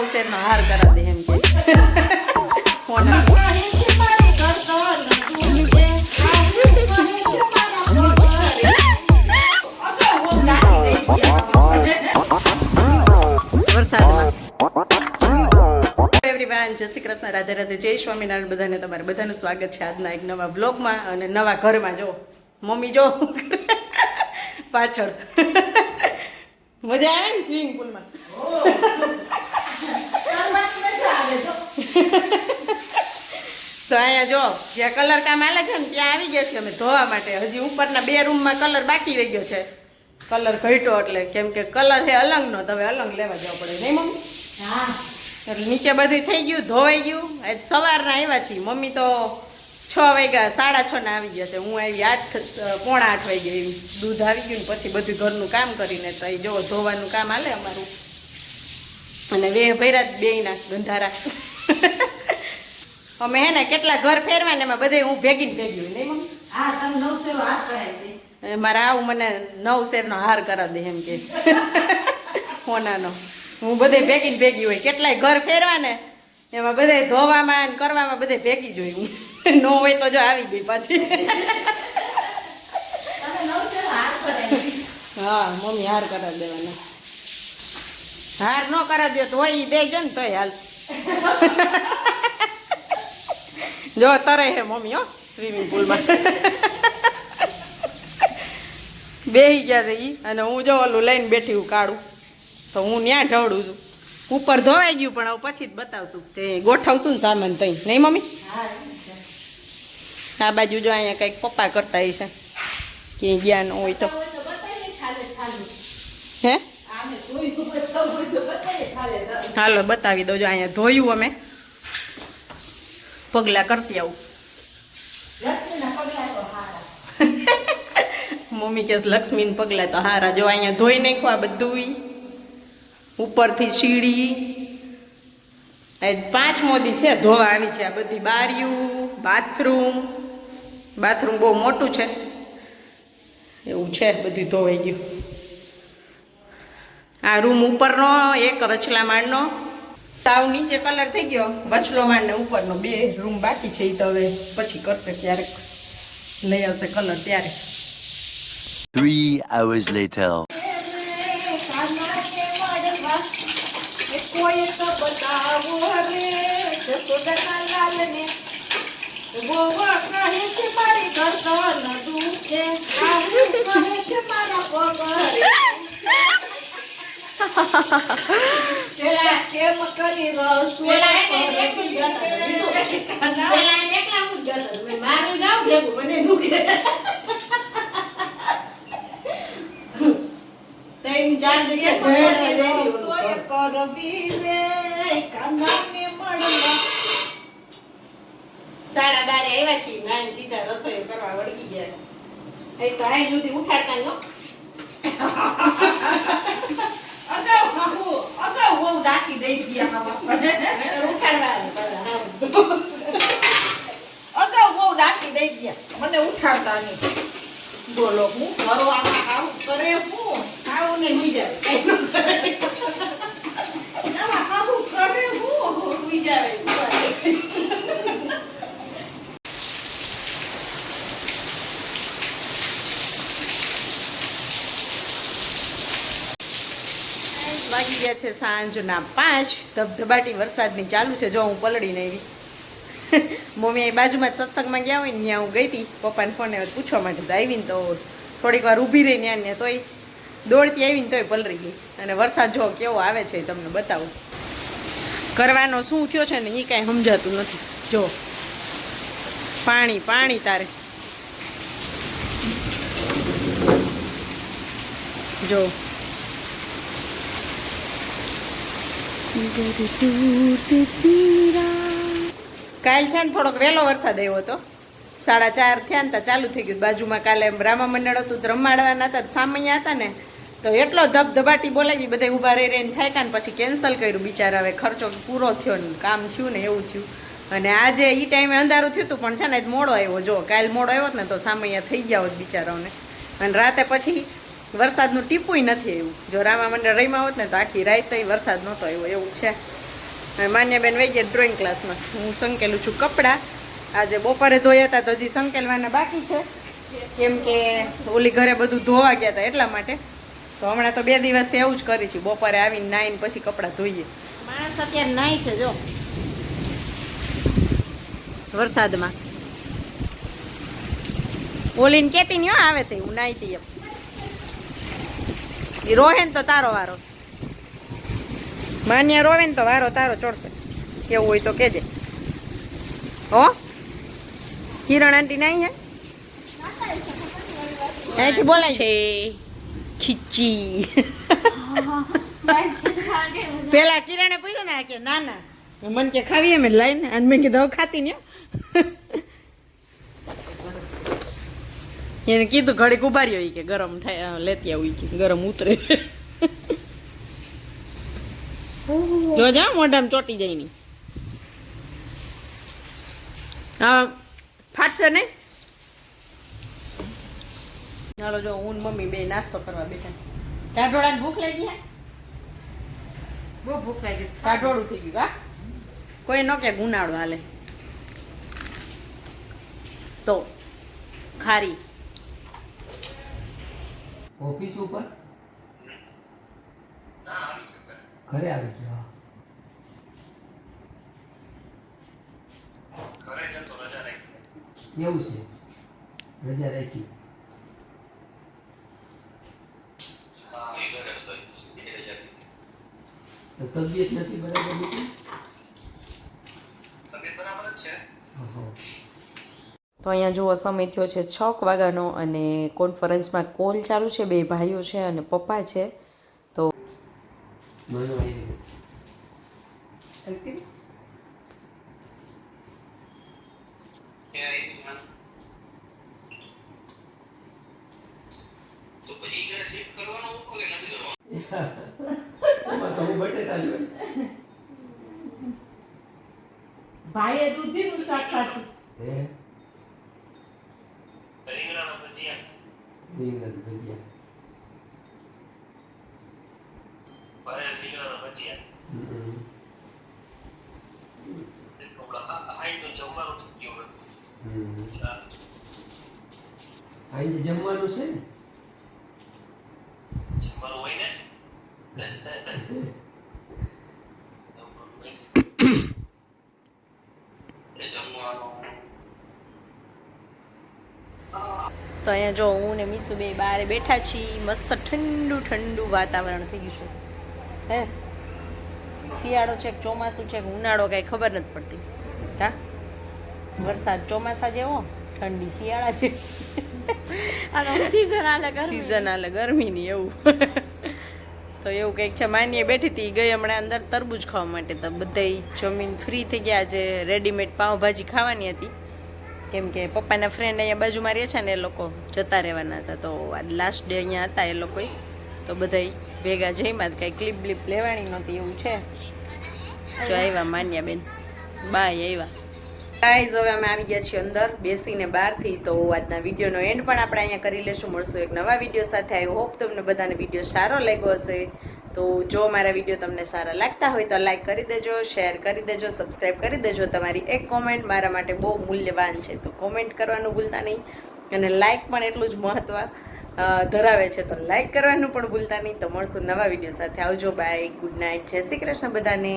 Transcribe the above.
નવ શેરનો હાર કરા દે એમ કે વરસાદમાં એવરીવન જય શ્રી કૃષ્ણ રાધે રાધે જય સ્વામિનારાયણ બધાને તમારે બધાનું સ્વાગત છે આજના એક નવા બ્લોગમાં અને નવા ઘરમાં. જો મમ્મી જો પાછળ મજા આવે ને સ્વિમિંગ પુલમાં. તો અહીંયા જો જ્યાં કલર કામ હાલે છે ને ત્યાં આવી ગયા છે અમે ધોવા માટે. હજી ઉપરના 2 રૂમમાં કલર બાકી રહી ગયો છે. કલર ઘટ્યો એટલે કેમ કે કલર છે અલંગનો, તો હવે અલંગ લેવા જવો પડે નહીં મમ્મી? હા. એટલે નીચે બધું થઈ ગયું, ધોવાઈ ગયું. આજ સવારના આવ્યા છીએ. મમ્મી તો 6 વાગ્યા 6:30 ના આવી ગયા છે. હું આવી 8 પોણા 8 વાગે એવી. દૂધ આવી ગયું ને પછી બધું ઘરનું કામ કરીને તો જો ધોવાનું કામ હાલે અમારું. અને વેહ ભર્યા જ બેયના ગંધારા. અમે હે ને કેટલા ઘર ફેરવા ને એમાં બધે હું ભેગી હોય નહીં મમ્મી? હા, તમે 9 શેરનો હાર કરાવી દે. મારા આવું મને 9 શેરનો હાર કરાવી દે એમ કે હોનાનો. હું બધે ભેગી હોય. કેટલાય ઘર ફેરવા ને એમાં બધે ધોવામાં ને કરવામાં બધે ભેગી જ હોય. હું ન હોય તો જો આવી ગઈ પાછી. હા મમ્મી હાર કરાવી દેવાના. હાર ન કરાવી દો તો હોય એ દેજો ને તોય હાલ. જો તરે હે મમ્મી હો સ્વિમિંગ પુલમાં. બેસી ગયા છે ઈ અને હું જો ઓલું લઈને બેઠી હું કાઢું તો હું ત્યાં ઢવડું છું. ઉપર ધોવાઈ ગયું પણ હવે પછી જ બતાવશું તે ગોઠવતું ને સામાન તઈ નહીં મમ્મી? આ બાજુ જો અહીંયા કંઈક પપ્પા કરતા હશે ક્યાંય ગયા ન હોય તો. હે હાલો બતાવી દો. જો અહીંયા ધોયું અમે પગલા કરતી આવું. મમ્મી કે લક્ષ્મીને પગલા તો હારા. જો અહીંયા ધોઈ નાખ્યું આ બધું ઉપરથી સીડી. 5 મોદી છે ધોવા આવી છે. આ બધી બારીયું, બાથરૂમ બહુ મોટું છે એવું છે. બધું ધોવાઈ ગયું. આ રૂમ ઉપરનો એક વચલા માળનો. તાવ નીચે કલર થઈ ગયો. વચલો માળ ને ઉપરનો 2 રૂમ બાકી છે. એ તો હવે પછી કરશે ક્યારેક લઈ આવશે કલર ત્યારે. 3 hours later. કોઈ તો બતાવો રે જસોદા લાલને ગોવા કહે છે મારી ગરદન દુખે આવું કહે છે મારા પગરે. પેલા કેમ કરી રસ પેલા એકલા હું જતો મારું જાવ ભેગું મને દુખે. તૈન જાન દે સોય કરવી રે કાનાને મળવા. 12:30 આવ્યા છીએ. નાની સીધા રસોઈ કરવા વળગી ગયા. એ તો આ સુધી ઉઠાડતા ન અગાઉ બહુ ડાકી દઈ ગયા. ઉઠાડવા અગાઉ બહુ ડાકી દઈ ગયા. મને ઉઠાડતા નહીં. બોલો હું ભરવામાં આવું કરે હું આવું ને નહીં જાય. આવું કરે હું નહીં જાય. વાગી ગયા છે સાંજના 5. ધબધબાટી વરસાદની ચાલુ છે. જો હું પલળીને આવી. મમ્મી એ બાજુમાં સત્સંગમાં ગયા હોય ને ત્યાં હું ગઈ હતી પપ્પાને ફોન પૂછવા માટે. તો આવીને તો થોડીક વાર ઊભી રહી ત્યાં તોય દોડતી આવીને તોય પલળી ગઈ. અને વરસાદ જો કેવો આવે છે તમને બતાવું. કરવાનો શું થયો છે ને એ કાંઈ સમજાતું નથી. જો પાણી તારે જો કાલ છે ને થોડોક વહેલો વરસાદ આવ્યો હતો. 4:30 થયા ને તો ચાલુ થઈ ગયું. બાજુમાં કાલે રામા મંડળ હતું રમાડવાના હતા સામૈયા હતા ને તો એટલો ધબધબાટી બોલાવી બધા ઊભા રહી રહીને થાય કાને પછી કેન્સલ કર્યું બિચારા. હવે ખર્ચો પૂરો થયો ને કામ થયું ને એવું થયું. અને આજે એ ટાઈમે અંધારું થયું હતું પણ છે ને મોડો આવ્યો. જો કાલ મોડો આવ્યો ને તો સામૈયા થઈ ગયા હોત બિચારાઓને. અને રાતે પછી વરસાદનું ટીપુંય નથી આવ્યું. જો રામા મંડળ રહીમાં હોત ને તો આખી રાત વરસાદ નહોતો આવ્યો એવું છે. હવે માન્યાબેન વહી ગયા ડ્રોઈંગ ક્લાસમાં. હું સંકેલું છું કપડાં. આજે બપોરે ધોયા હતા તો હજી સંકેલવાના બાકી છે, કેમ કે ઓલી ઘરે બધું ધોવા ગયા હતા એટલા માટે. તો હમણાં તો 2 દિવસથી એવું જ કરી છે, બપોરે આવીને નાહીને પછી કપડાં ધોઈએ. માણસ અત્યારે નાહી છે જો વરસાદમાં. ઓલીને કેતી નહીં હો આવે તે હું નાહી હતી એમ. એ રોહે ને તો તારો વારો, માન્યા રોવે ને તો વારો તારો ચડશે. કેવું હોય તો કેજે હો. કિરણ આંટી નાઈ હે અહીંથી બોલાય છે ખીચી. પેલા કિરણે પૂછ્યું ને કે ના ના મન કે ખાવી એમ લઈને અને મેં કીધું હવે ખાતી ને. એને કીધું ઘડીક ઉભારી હોય કે ગરમ થાય લેતી આવું કે ગરમ ઉતરે. જોજા મોઢામાં ચોટી જાય ની. હા ફાટશે નહીં. ચાલો જો હું ને મમ્મી બે નાસ્તો કરવા બેઠા. ટાઢોળાને ભૂખ લાગી હે? બહુ ભૂખ લાગી. ટાઢોળું થઈ ગયું હા. કોઈ ન કે ગુનાળો હાલે તો ખારી. ઓફિસ ઉપર ઘરે આવી ગયો. એવું છે રજા રાખી. તો તબિયત નથી બરાબર નથી? તો અહીંયા જુઓ સમય થયો છે 6 વાગ્યાનો અને કોન્ફરન્સમાં કોલ ચાલુ છે. 2 ભાઈઓ છે અને પપ્પા છે. તો ભાઈએ દૂધીનું શાક ખાતું. આજે જમવાનું છે ને? તો અહીંયા જો હું ને મીસુ બે બહાર બેઠા છીએ. મસ્ત ઠંડુ ઠંડુ વાતાવરણ થઈ ગયું છે. હે શિયાળો છે કે ચોમાસું છે કે ઉનાળો કાંઈ ખબર નથી પડતી. હા વરસાદ ચોમાસા જેવો, ઠંડી શિયાળા છે. સીઝન આલે ગરમીની એવું. તો એવું કંઈક છે. માનીએ બેઠી હતી ગઈ હમણાં અંદર તરબૂચ ખાવા માટે. તો બધાય જમીન ફ્રી થઈ ગયા. છે રેડીમેડ પાઉંભાજી ખાવાની હતી, કેમ કે પપ્પાના ફ્રેન્ડ અહીંયા બાજુમાં રહે છે ને એ લોકો જતા રહેવાના હતા. તો આ લાસ્ટ ડે અહીંયા હતા એ લોકોએ. તો બધાય ભેગા જઈમાં કાંઈ ક્લિપ બ્લિપ લેવાની નહોતી એવું છે. જો આવ્યા માન્યા બેન બાય આવ્યા. ગાઈઝ હવે અમે આવી ગયા છીએ અંદર બેસીને બહારથી. તો આજના વિડીયોનો એન્ડ પણ આપણે અહીંયા કરી લેશું. મળશું એક નવા વિડીયો સાથે. આઈ હોપ તમને બધાને વિડીયો સારો લાગ્યો હશે. તો જો મારા વિડીયો તમને સારા લાગતા હોય તો લાઈક કરી દેજો, શેર કરી દેજો, સબસ્ક્રાઈબ કરી દેજો. તમારી એક કોમેન્ટ મારા માટે બહુ મૂલ્યવાન છે, તો કોમેન્ટ કરવાનું ભૂલતા નહીં. અને લાઈક પણ એટલું જ મહત્વ ધરાવે છે, તો લાઈક કરવાનું પણ ભૂલતા નહીં. તો મળશું નવા વિડીયો સાથે. આવજો, બાય, ગુડ નાઇટ, જય શ્રી કૃષ્ણ બધાને.